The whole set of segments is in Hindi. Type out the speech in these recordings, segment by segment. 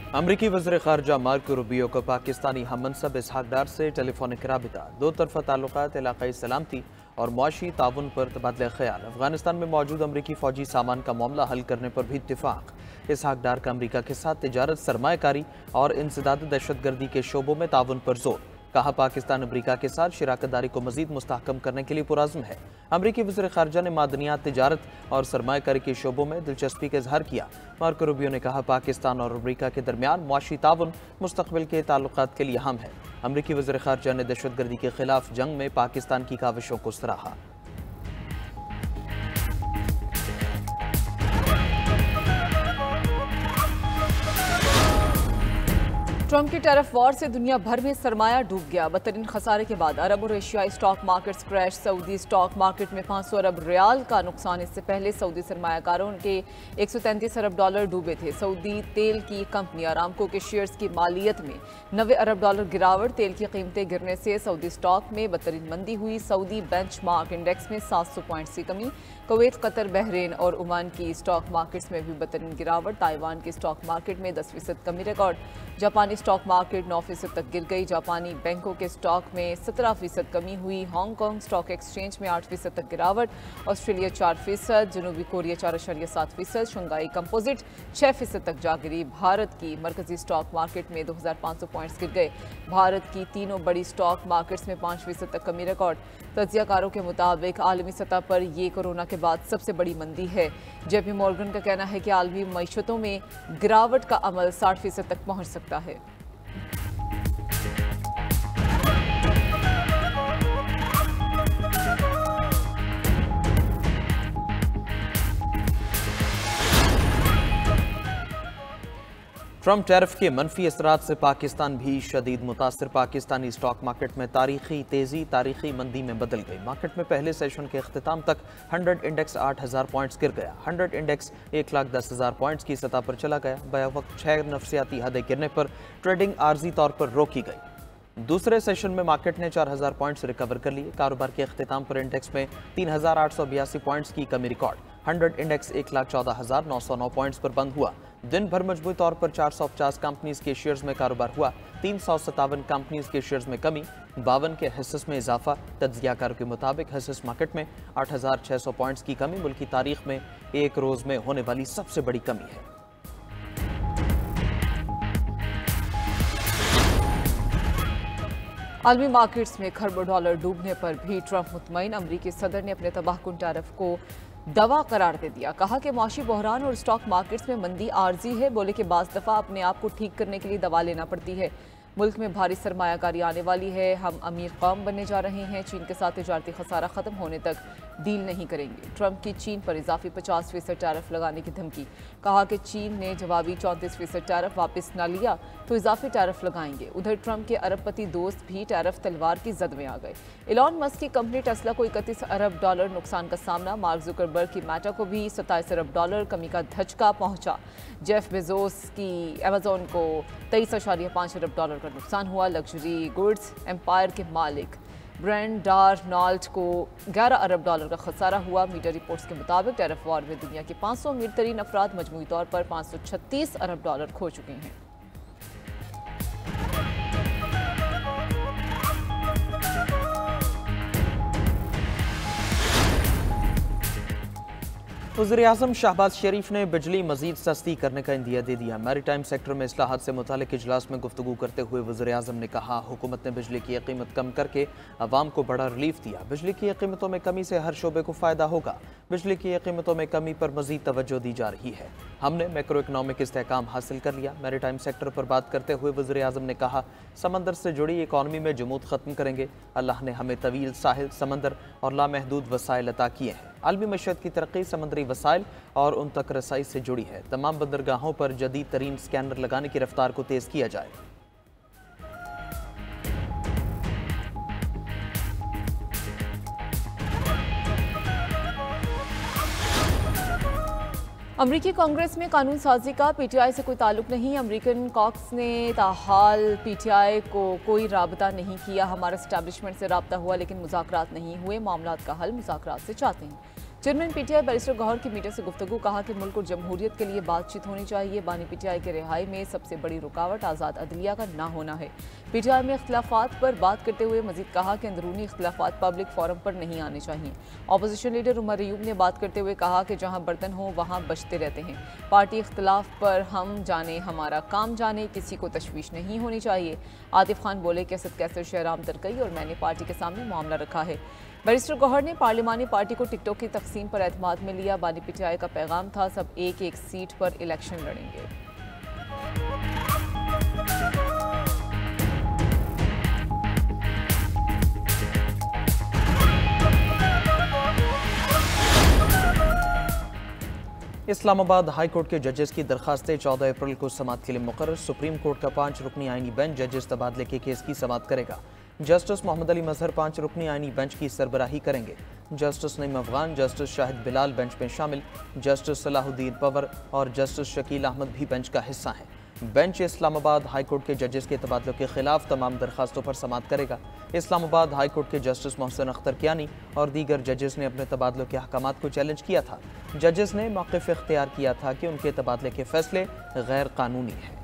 अमरीकी वज़ीर ख़ारजा मार्को रूबियो को पाकिस्तानी हममनसब इसहाक डार से टेलीफोनिक राबिता, दो तरफ़ा ताल्लुकात, इलाक़ाई सलामती और मुआशी ताउन पर तबादला ख्याल। अफगानिस्तान में मौजूद अमरीकी फ़ौजी सामान का मामला हल करने पर भी इत्तिफ़ाक़। इसहाक डार का अमरीका के साथ तिजारत, सरमायाकारी और इंसदाद दहशतगर्दी के शोबों में ताउन पर जोर। कहा, पाकिस्तान अमरीका के साथ शराकतदारी को मज़ीद मुस्तहकम करने के लिए पुरज़्म है। अमरीकी वज़ीर ख़ारजा ने मादनियात, तिजारत और सरमायाकारी के शोबों में दिलचस्पी का इजहार किया। मार्को रूबियो ने कहा, पाकिस्तान और अमरीका के दरमियान मुआशी ताउन मुस्तक़बिल के ताल्लुकात के लिए अहम है। अमरीकी वज़ीर ख़ारजा ने दहशतगर्दी के खिलाफ जंग में पाकिस्तान की काविशों को सराहा। ट्रंप की टैरिफ वॉर से दुनिया भर में सरमाया डूब गया। बदतरीन खसारे के बाद अरब और एशियाई stock markets crash. Saudi stock market में 500 अरब रियाल का नुकसान। इससे पहले सऊदी सरमायाकारों के 133 अरब डॉलर डूबे थे। सऊदी तेल की कंपनी अरामको के शेयर्स की मालियत में 90 अरब डॉलर गिरावट। तेल की कीमतें गिरने से सऊदी स्टॉक में बदतरीन मंदी हुई। सऊदी बेंचमार्क इंडेक्स में 700 पॉइंट्स की कमी। कुवैत, कतर, बहरीन और ओमान की स्टॉक मार्केट्स में भी बदतरीन गिरावट। ताइवान की स्टॉक मार्केट में 10% कमी रिकॉर्ड। जापानी स्टॉक मार्केट 9% तक गिर गई। जापानी बैंकों के स्टॉक में 17% कमी हुई। हांगकांग स्टॉक एक्सचेंज में 8% तक गिरावट। ऑस्ट्रेलिया 4%, जनूबी कोरिया 4.7%, शंघाई कंपोजिट 6% तक जा गिरी। भारत की मरकजी स्टॉक मार्केट में 2500 पॉइंट्स गिर गए। भारत की तीनों बड़ी स्टॉक मार्केट्स में 5% तक कमी रिकॉर्ड। तज्जियाकारों के मुताबिक आलमी सतह पर ये कोरोना के बाद सबसे बड़ी मंदी है। जेपी मॉर्गन का कहना है कि आलमी मईशतों में गिरावट का अमल 60% तक पहुंच सकता है। ट्रंप टैरिफ के मनफी असरात से पाकिस्तान भी शदीद मुतासर। पाकिस्तानी स्टॉक मार्केट में तारीखी तेजी तारीखी मंदी में बदल गई। मार्केट में पहले सेशन के अख्ताम तक 100 इंडेक्स 8000 पॉइंट्स गिर गया। 100 इंडेक्स 1,10,000 पॉइंट्स की सतह पर चला गया। बया वक्त 6 नफसियाती हदें गिरने पर ट्रेडिंग आर्जी तौर पर रोकी गई। दूसरे सेशन में मार्केट ने 4000 पॉइंट्स रिकवर कर लिए। कारोबार के अख्ताम पर इंडेक्स में 3882 पॉइंट्स की कमी रिकॉर्ड। 100 इंडेक्स 1,14,909 पॉइंट्स पर बंद हुआ। दिन भर मजबूत तौर पर 450 कंपनीज के शेयर्स में कारोबार हुआ। 357 कंपनीज के शेयर्स में कमी, 52 के हिस्सेस में इजाफा। तज्जियाकारों के मुताबिक हिस्सेस मार्केट में 8600 पॉइंट्स की कमी मुल्क की तारीख में एक रोज में होने वाली सबसे बड़ी कमी है। आलमी मार्केट्स में खरबों डॉलर डूबने पर भी ट्रंप मुतमईन। अमरीकी सदर ने अपने तबाहकुन टैरिफ को दवा करार दे दिया। कहा कि माशी बहरान और स्टॉक मार्केट्स में मंदी आर्जी है। बोले कि बाज़ दफ़ा अपने आप को ठीक करने के लिए दवा लेना पड़ती है। मुल्क में भारी सरमायाकारी आने वाली है। हम अमीर कौम बनने जा रहे हैं। चीन के साथ तिजारती खसारा ख़त्म होने तक डील नहीं करेंगे। ट्रंप की चीन पर इजाफी 50% टैरिफ लगाने की धमकी। कहा कि चीन ने जवाबी 34% टैरिफ वापस न लिया तो इजाफी टैरिफ लगाएंगे। उधर ट्रंप के अरबपति दोस्त भी टैरिफ तलवार की जद में आ गए। इलॉन मस्क की कंपनी टेस्ला को 31 अरब डॉलर नुकसान का सामना। मार्क जुकरबर्ग की मेटा को भी 27 अरब डॉलर कमी का धचका पहुंचा। जेफ बेजोस की अमेजोन को 23.5 अरब डॉलर का नुकसान हुआ। लग्जरी गुड्स एम्पायर के मालिक ब्रांड डार्नॉल्ट को 11 अरब डॉलर का खसारा हुआ। मीडिया रिपोर्ट्स के मुताबिक टैरिफ वॉर में दुनिया के 500 अमीर तरीन अफराद मजमूई तौर पर 536 अरब डॉलर खो चुके हैं। वज़ीर-ए-आज़म शहबाज शरीफ ने बिजली मजीद सस्ती करने का इंदिया दे दिया। मैरीटाइम सेक्टर में इस्लाहात से मुतालिक इजलास में गुफ्तगू करते हुए वज़ीर-ए-आज़म ने कहा, हुकूमत ने बिजली की कीमत कम करके अवाम को बड़ा रिलीफ दिया। बिजली की कीमतों में कमी से हर शोबे को फ़ायदा होगा। बिजली की कीमतों में कमी पर मजीद तवज्जो दी जा रही है। हमने मैक्रो इकनॉमिक इस्तेहकाम हासिल कर लिया। मैरीटाइम सेक्टर पर बात करते हुए वज़ीर-ए-आज़म ने कहा, समंदर से जुड़ी इकॉनमी में जमूद ख़त्म करेंगे। अल्लाह ने हमें तवील साहिल, समंदर और लामहदूद वसाइल अता किए हैं। आलमी मईशत की तरक्की समुद्री वसाइल और उन तक रसाई से जुड़ी है। तमाम बंदरगाहों पर जदीद तरीन स्कैनर लगाने की रफ्तार को तेज़ किया जाए। अमरीकी कांग्रेस में कानून साजी का पीटीआई से कोई ताल्लुक नहीं। अमरीकन कॉक्स ने ताहाल पीटीआई को कोई राबता नहीं किया। हमारा एस्टैब्लिशमेंट से राब्ता हुआ लेकिन मुज़ाकरात नहीं हुए। मामलात का हल मुज़ाकरात से चाहते हैं। चेयरमैन पीटीआई बैरिस्टर गौहर की मीडिया से गुफ्तगू, कहा कि मुल्क और जमहूरियत के लिए बातचीत होनी चाहिए। बानी पीटीआई के रिहाई में सबसे बड़ी रुकावट आज़ाद अदलिया का ना होना है। पीटीआई में इख्तिलाफात पर बात करते हुए मजीद कहा कि अंदरूनी इख्तिलाफात पब्लिक फोरम पर नहीं आने चाहिए। अपोजिशन लीडर उमर अयूब ने बात करते हुए कहा कि जहाँ बर्तन हो वहाँ बचते रहते हैं। पार्टी इख्तिलाफ पर हम जाने, हमारा काम जाने, किसी को तशवीश नहीं होनी चाहिए। आतिफ खान बोले कि असद कैसर शहराम तरकई और मैंने पार्टी के सामने मामला रखा है। बैरिस्टर गौहर ने पार्लिमानी पार्टी को टिकटों की तकसीम पर एतमाद में लिया। बानी पीटीआई का पैगाम था, सब एक एक सीट पर इलेक्शन लड़ेंगे। इस्लामाबाद हाई कोर्ट के जजेस की दरखास्तें 14 अप्रैल को समाअत के लिए मुकर्रर। सुप्रीम कोर्ट का 5 रुकनी आईनी बेंच जजेस तबादले के केस की समाअत करेगा। जस्टिस मोहम्मद अली मजहर 5 रुकनी आईनी बेंच की सरबराही करेंगे। Justice Naeem Afghan, justice Shahid Bilal bench में शामिल। जस्टिस सलाहुद्दीन पवर और जस्टिस शकील अहमद भी बेंच का हिस्सा हैं। बेंच इस्लामाबाद हाई कोर्ट के जजेस के तबादलों के खिलाफ तमाम दरखास्तों पर समाअत करेगा। इस्लामाबाद हाई कोर्ट के जस्टिस मोहसिन अख्तर कियानी और दीगर जजेस ने अपने तबादलों के अहकामात को चैलेंज किया था। जजेस ने मौक़िफ़ इख्तियार किया था कि उनके तबादले के फैसले गैर कानूनी हैं।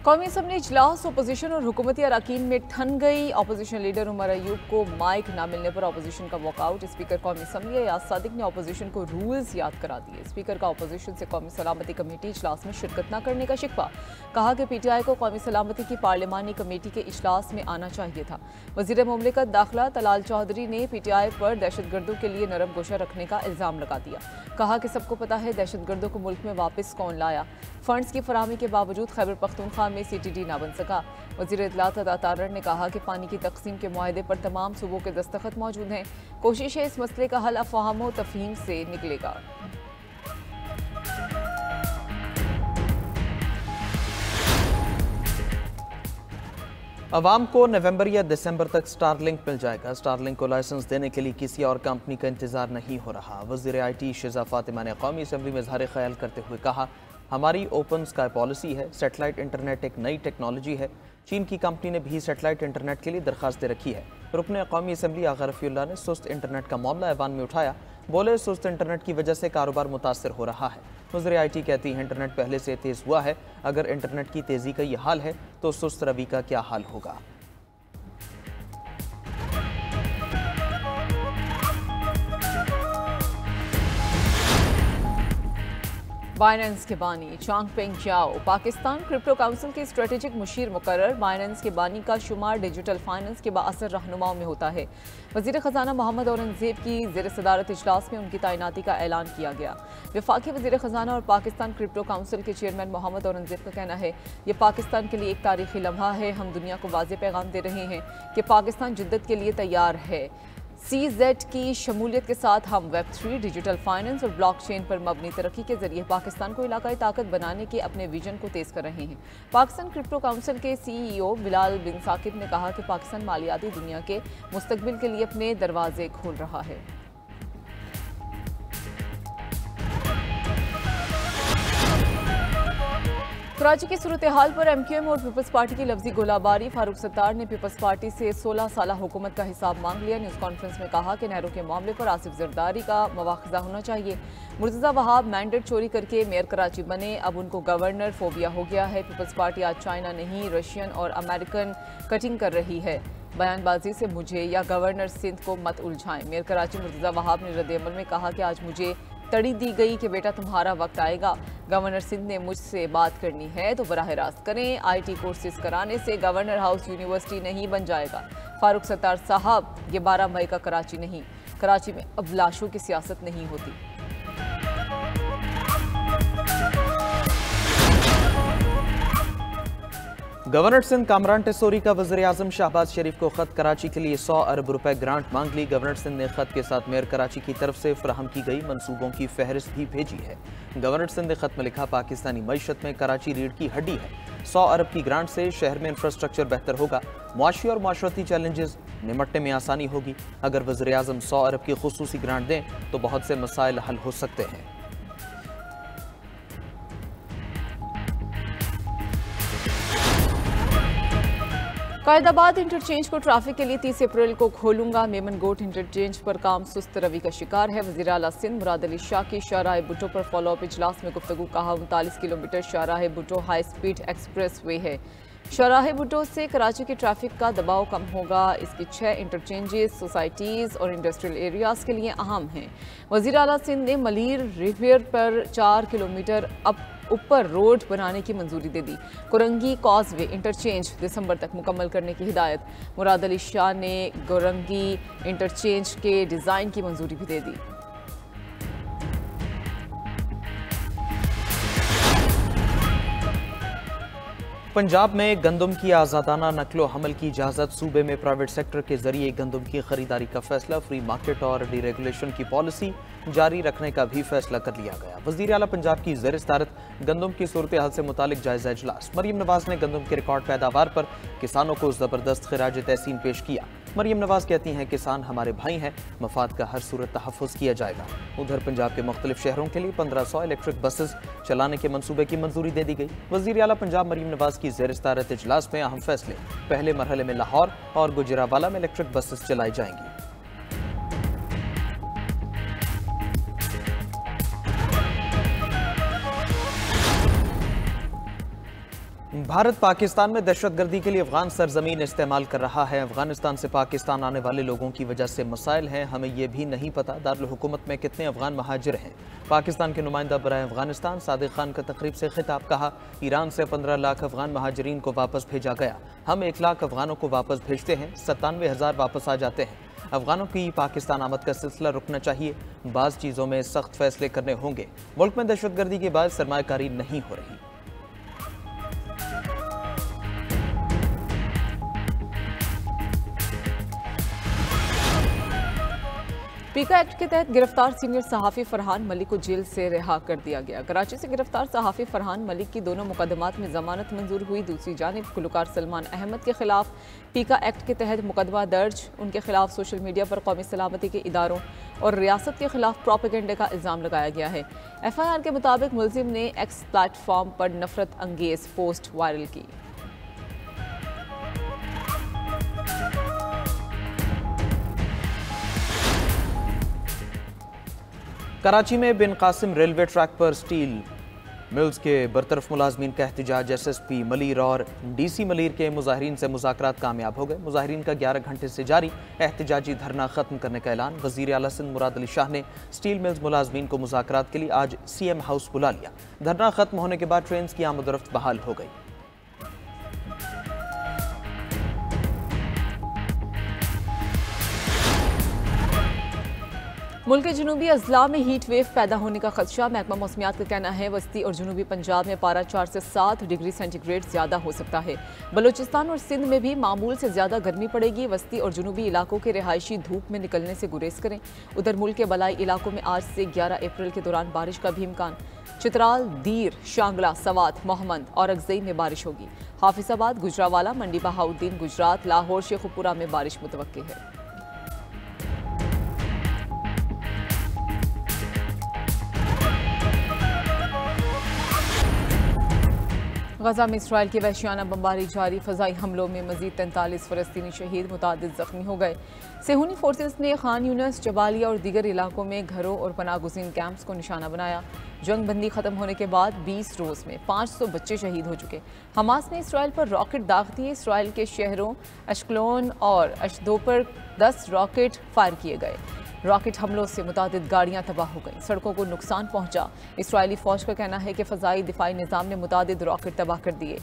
कौमी असम्बली इजलास अपोजिशन और हुकूमती अरकान में ठन गई। अपोजिशन लीडर उमर अयूब को माइक न मिलने पर अपोजिशन का वॉकआउट। स्पीकर कौमी असम्बली अयाज सादिक ने अपोजिशन को रूल्स याद करा दिए। स्पीकर का अपोजिशन से कौमी सलामती कमेटी इजलास में शिरकत न करने का शिकवा। कहा कि पीटीआई को कौमी सलामती की पार्लिमानी कमेटी के इजलास में आना चाहिए था। वज़ीर मुमलिकत दाखिला तलाल चौधरी ने पीटीआई पर दहशतगर्दों के लिए नरम गोशा रखने का इल्ज़ाम लगा दिया। कहा कि सबको पता है दहशतगर्दों को मुल्क में वापस कौन लाया। फंड्स की फराहमी के बावजूद खैबर पख्तूनख्वा में CTD ना बन सका। वज़ीर इत्तलात अता तारड़ ने कहा कि पानी की तकसीम के मुआहदे पर तमाम सूबों के दस्तखत मौजूद हैं। कोशिश है इस मसले का हल अफ़हाम व तफ़हीम से निकलेगा। अवाम को नवंबर या दिसंबर तक स्टारलिंक मिल जाएगा। स्टारलिंक को लाइसेंस देने के लिए किसी और कंपनी का इंतजार नहीं हो रहा। वज़ीर IT शिज़ा फ़ातिमा ने कौमी असम्बली में इज़हार ख्याल करते हुए कहा, हमारी ओपन स्काई पॉलिसी है। सेटेलाइट इंटरनेट एक नई टेक्नोलॉजी है। चीन की कंपनी ने भी सेटेलाइट इंटरनेट के लिए दरखास्त दे रखी है। रुकन कौमी असम्बली आगा रफ़ीउल्लाह ने सुस्त इंटरनेट का मामला ऐवान में उठाया। बोले, सुस्त इंटरनेट की वजह से कारोबार मुतासर हो रहा है। वज़ीर IT कहती है, इंटरनेट पहले से तेज़ हुआ है। अगर इंटरनेट की तेज़ी का ये हाल है तो सुस्त रवि का क्या हाल होगा। बाइनेंस के बानी चांगपेंग जाओ पाकिस्तान क्रिप्टो काउंसिल के स्ट्रेटेजिक मुशीर मुकर्रर। बाइनेंस के बानी का शुमार डिजिटल फाइनेंस के बाअसर रहनुमाओं में होता है। वज़ीर ख़जाना मोहम्मद औरंगज़ेब की ज़ेर सदारत इजलास में उनकी तैनाती का ऐलान किया गया। वफाकी वज़ीर ख़जाना और पाकिस्तान क्रिप्टो काउंसिल के चेयरमैन मोहम्मद औरंगज़ेब का कहना है, ये पाकिस्तान के लिए एक तारीखी लम्हा है। हम दुनिया को वाज़ेह पैगाम दे रहे हैं कि पाकिस्तान जिद्दत के लिए तैयार है। CZ की शमूलियत के साथ हम Web3, डिजिटल फाइनेंस और ब्लॉकचेन पर मबनी तरक्की के जरिए पाकिस्तान को इलाकाई ताकत बनाने के अपने विजन को तेज़ कर रहे हैं। पाकिस्तान क्रिप्टो काउंसिल के CEO बिलाल बिन साकिब ने कहा कि पाकिस्तान मालियाती दुनिया के मुस्तकबिल के लिए अपने दरवाजे खोल रहा है। कराची की सूरत हाल पर MQM और पीपल्स पार्टी की लफ्जी गोलाबारी। फारूक सत्तार ने पीपल्स पार्टी से 16 साल हुकूमत का हिसाब मांग लिया। न्यूज़ कॉन्फ्रेंस में कहा कि नेहरू के मामले पर आसिफ जरदारी का मवाख़ज़ा होना चाहिए। मुर्तज़ा वहाब मैंडेट चोरी करके मेयर कराची बने, अब उनको गवर्नर फोबिया हो गया है। पीपल्स पार्टी आज चाइना नहीं रशियन और अमेरिकन कटिंग कर रही है। बयानबाजी से मुझे या गवर्नर सिंध को मत उलझाएं। मेयर कराची मुर्तज़ा वहाब ने रद्द-ए-अमल में कहा कि आज मुझे तड़ी दी गई कि बेटा तुम्हारा वक्त आएगा। गवर्नर सिंध ने मुझसे बात करनी है तो बराह रास्त करें। IT कोर्सेज कराने से गवर्नर हाउस यूनिवर्सिटी नहीं बन जाएगा। फारूक सत्तार साहब, ये 12 मई का कराची नहीं, कराची में अब लाशों की सियासत नहीं होती। गवर्नर सिंध कामरान टेसोरी का वज़ीर आज़म शहबाज शरीफ को खत। कराची के लिए 100 अरब रुपए ग्रांट मांग ली। गवर्नर सिंध ने खत के साथ मेयर कराची की तरफ से फराहम की गई मंसूबों की फहरिस्त भी भेजी है। गवर्नर सिंध ने खत में लिखा, पाकिस्तानी मईशत में कराची रीढ़ की हड्डी है। 100 अरब की ग्रांट से शहर में इंफ्रास्ट्रक्चर बेहतर होगा। मुआशी और माशरती चैलेंजेस निमटने में आसानी होगी। अगर वज़ीर आज़म 100 अरब की खुसूसी ग्रांट दें तो बहुत से मसाइल हल हो सकते हैं। कायदाबाद इंटरचेंज को ट्रैफिक के लिए 30 अप्रैल को खोलूंगा। मेमन गोट इंटरचेंज पर काम सुस्त रवि का शिकार है। वज़ीर आला सिंध मुराद अली शाह की शाहराह भुट्टो पर फॉलोअप इजलास में गुफ्तगू। कहा 39 किलोमीटर शाहराह Bhutto high speed expressway है। शाहराह भुट्टो से कराची के ट्रैफिक का दबाव कम होगा। इसकी 6 इंटरचेंजेस सोसाइटीज़ और इंडस्ट्रियल एरियाज़ के लिए अहम हैं। वज़ीर आला सिंध ने मलीर रिवियर पर 4 किलोमीटर ऊपर रोड बनाने की मंजूरी दे दी। कुरंगी कॉजवे इंटरचेंज दिसंबर तक मुकम्मल करने की हिदायत। मुराद अली शाह ने कुरंगी इंटरचेंज के डिज़ाइन की मंजूरी भी दे दी। पंजाब में गंदम की आज़ादाना नकलो हमल की इजाज़त। सूबे में प्राइवेट सेक्टर के जरिए गंदम की खरीदारी का फैसला। फ्री मार्केट और डीरेगुलेशन की पॉलिसी जारी रखने का भी फैसला कर लिया गया। वज़ीर आला पंजाब की ज़ेर सदारत गंदम की सूरत हाल से मुतालिक जायजा इजलास। मरियम नवाज ने गंदम की रिकॉर्ड पैदावार पर किसानों को ज़बरदस्त खिराज तहसीन पेश किया। मरियम नवाज कहती हैं किसान हमारे भाई हैं, मफाद का हर सूरत तहफ़्फ़ुज़ किया जाएगा। उधर पंजाब के मुख्तलिफ शहरों के लिए 1500 इलेक्ट्रिक बसेस चलाने के मनसूबे की मंजूरी दे दी गई। वज़ीर आला पंजाब मरियम नवाज की ज़ेर सदारत इजलास में अहम फैसले। पहले मरहले में लाहौर और गुजरावाला में इलेक्ट्रिक बसेस चलाई जाएंगी। भारत पाकिस्तान में दहशतगर्दी के लिए अफगान सरजमीन इस्तेमाल कर रहा है। अफगानिस्तान से पाकिस्तान आने वाले लोगों की वजह से मसाइल हैं। हमें यह भी नहीं पता दारुल हुकूमत में कितने अफगान महाजिर हैं। पाकिस्तान के नुमाइंदा बराए अफगानिस्तान सादिक खान का तकरीब से खिताब। कहा ईरान से 15 लाख अफगान महाजरीन को वापस भेजा गया। हम 1 लाख अफगानों को वापस भेजते हैं, 97,000 वापस आ जाते हैं। अफगानों की पाकिस्तान आमद का सिलसिला रुकना चाहिए। बाज़ चीज़ों में सख्त फैसले करने होंगे। मुल्क में दहशतगर्दी के बाद सरमायाकारी नहीं हो रही। पीका एक्ट के तहत गिरफ्तार सीनियर सहाफ़ी फरहान मलिक को जेल से रिहा कर दिया गया। कराची से गिरफ्तार सहाफ़ी फरहान मलिक की दोनों मुकदमात में जमानत मंजूर हुई। दूसरी जानिब गुलकार सलमान अहमद के खिलाफ पीका एक्ट के तहत मुकदमा दर्ज। उनके खिलाफ सोशल मीडिया पर कौमी सलामती के इदारों और रियासत के खिलाफ प्रोपेगेंडे का इल्ज़ाम लगाया गया है। FIR के मुताबिक मुलजिम ने एक्स प्लेटफॉर्म पर नफरत अंगेज पोस्ट वायरल की। कराची में बिन कासिम रेलवे ट्रैक पर स्टील मिल्स के बरतरफ मुलाजमीन का एहतजाज। SSP मलीर और DC मलीर के मुजाहिरीन से मुज़ाकरात कामयाब हो गए। मुजाहिरीन का 11 घंटे से जारी एहतजाजी धरना खत्म करने का ऐलान। वज़ीर आला सिंध मुराद अली शाह ने स्टील मिल्स मुलाजमीन को मुज़ाकरात के लिए आज CM हाउस बुला लिया। धरना खत्म होने के बाद ट्रेन की आमद-ओ-रफ्त बहाल हो गई। मुल्क के जनूबी अजला में हीट वेव पैदा होने का खदशा। महकमा मौसमियात का कहना है वस्ती और जनूबी पंजाब में पारा 4 से 7 डिग्री सेंटीग्रेड ज़्यादा हो सकता है। बलूचिस्तान और सिंध में भी मामूल से ज़्यादा गर्मी पड़ेगी। वस्ती और जनूबी इलाकों के रिहायशी धूप में निकलने से गुरेज करें। उधर मुल्क के बलाई इलाकों में आज से 11 अप्रैल के दौरान बारिश का भी इम्कान। चित्राल, दीर, शांगला, सवात, मोहम्मद और अगजई में बारिश होगी। हाफिजाबाद, गुजरावाला, मंडी बहाउद्दीन, गुजरात, लाहौर, शेखुपुरा में बारिश मुतवक्की है। गजा में इसराइल की वहशियाना बमबारी जारी। फ़ज़ाई हमलों में मजीद 43 फ़लस्तीनी शहीद, मुतादिद ज़ख्मी हो गए। सेहूनी फोर्सेस ने खान यूनिस, जबालिया और दीगर इलाकों में घरों और पनागुज़ीन कैंप्स को निशाना बनाया। जंग बंदी ख़त्म होने के बाद 20 रोज़ में 500 बच्चे शहीद हो चुके। हमास ने इसराइल पर रॉकेट दाग दिए। इसराइल के शहरों अशकलोन और अशदो पर 10 रॉकेट फायर किए गए। रॉकेट हमलों से मुतादिद गाड़ियां तबाह हो गईं, सड़कों को नुकसान पहुंचा। इसराइली फौज का कहना है कि फ़ज़ाई दिफाई निज़ाम ने मुतादिद रॉकेट तबाह कर दिए।